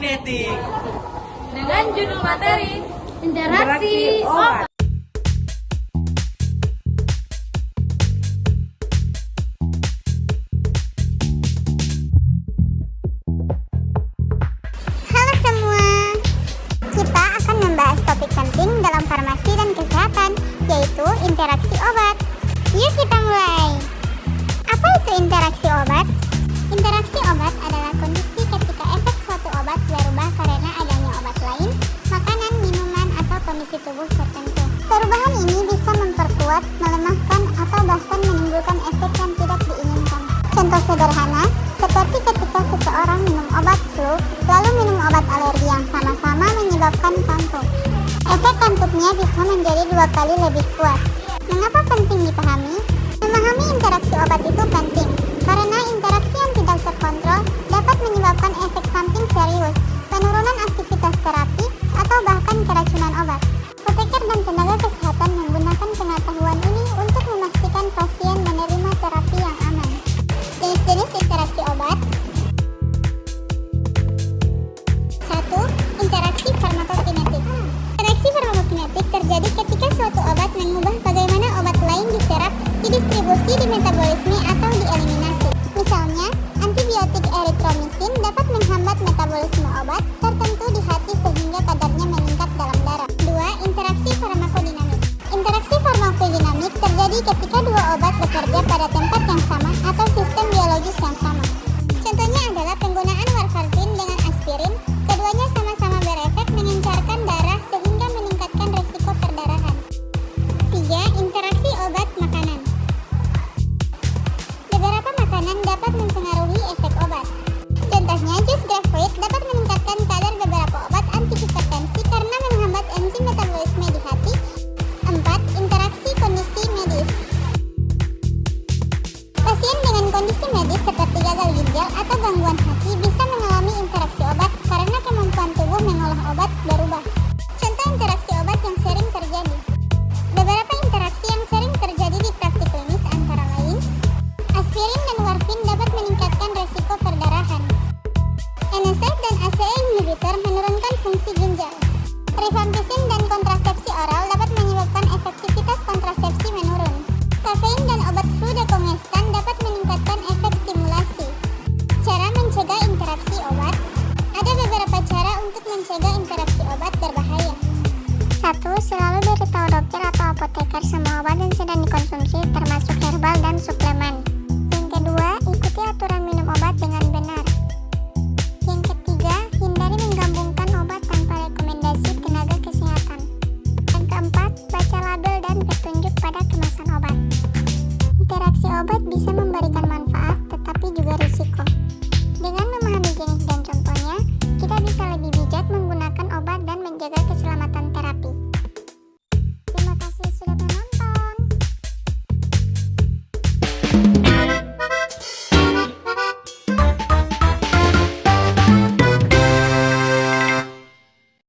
Farmakokinetik dengan judul materi interaksi obat. Halo semua, kita akan membahas topik penting dalam farmasi dan kesehatan, yaitu interaksi obat. Yuk kita mulai. Apa itu interaksi obat? Interaksi obat adalah kondisi ketika efek suatu obat berubah karena adanya obat lain, makanan, minuman, atau kondisi tubuh tertentu. Perubahan ini bisa memperkuat, melemahkan, atau bahkan menimbulkan efek yang tidak diinginkan. Contoh sederhana, seperti ketika seseorang minum obat flu, lalu minum obat alergi yang sama-sama menyebabkan kantuk. Efek kantuknya bisa menjadi 2 kali lebih kuat. Mengapa penting dipahami? Memahami interaksi obat itu penting, karena interaksi yang tidak terkontrol dapat menyebabkan efek samping serius, penurunan aktivitas terapi, atau bahkan keracunan obat. Apoteker dan tenaga kesehatan menggunakan pengetahuan ini untuk memastikan pasien menerima terapi yang aman. Jenis-jenis interaksi obat. 1. Interaksi farmakokinetik. Interaksi farmakokinetik terjadi ketika suatu obat mengubah bagaimana obat lain diserap, didistribusi di metabolisme atau dieliminasi. Misalnya, antibiotik eritromisin dapat menghambat metabolisme obat tertentu di hati sehingga kadarnya meningkat dalam darah. 2. Interaksi farmakodinamik. Interaksi farmakodinamik terjadi ketika 2 obat bekerja pada tempat yang sama atau sistem biologis yang sama. Contohnya adalah penggunaan warfarin dengan aspirin. Keduanya sama-sama berefek mengencarkan darah sehingga meningkatkan risiko perdarahan. 3. Interaksi obat makanan. Beberapa makanan dapat mempengaruhi efek obat. Contohnya, jus grapefruit dapat meningkatkan kadar beberapa obat antihipertensi karena menghambat enzim metabolisme di hati. 4. Interaksi kondisi medis. Pasien dengan kondisi medis seperti gagal ginjal atau gangguan hati bisa mengalami interaksi obat karena kemampuan tubuh mengolah obat berubah. Contoh interaksi obat yang sering terjadi. Beberapa interaksi yang sering terjadi di praktik klinis antara lain, aspirin dan warfarin dapat meningkatkan resiko perdarahan. NSAID dan ACE inhibitor menurunkan fungsi ginjal. Rifampicin dan kontrasepsi oral dapat menyebabkan efektivitas kontrasepsi menurun. Kafein dan obat flu decongestan dapat meningkatkan efek stimulasi. Cara mencegah interaksi obat. Ada beberapa cara untuk mencegah interaksi obat berbahaya. 1. Selalu beritahu dokter atau apoteker semua obat yang sedang dikonsumsi, termasuk herbal dan suplemen. Yang kedua, ikuti aturan minum obat dengan benar.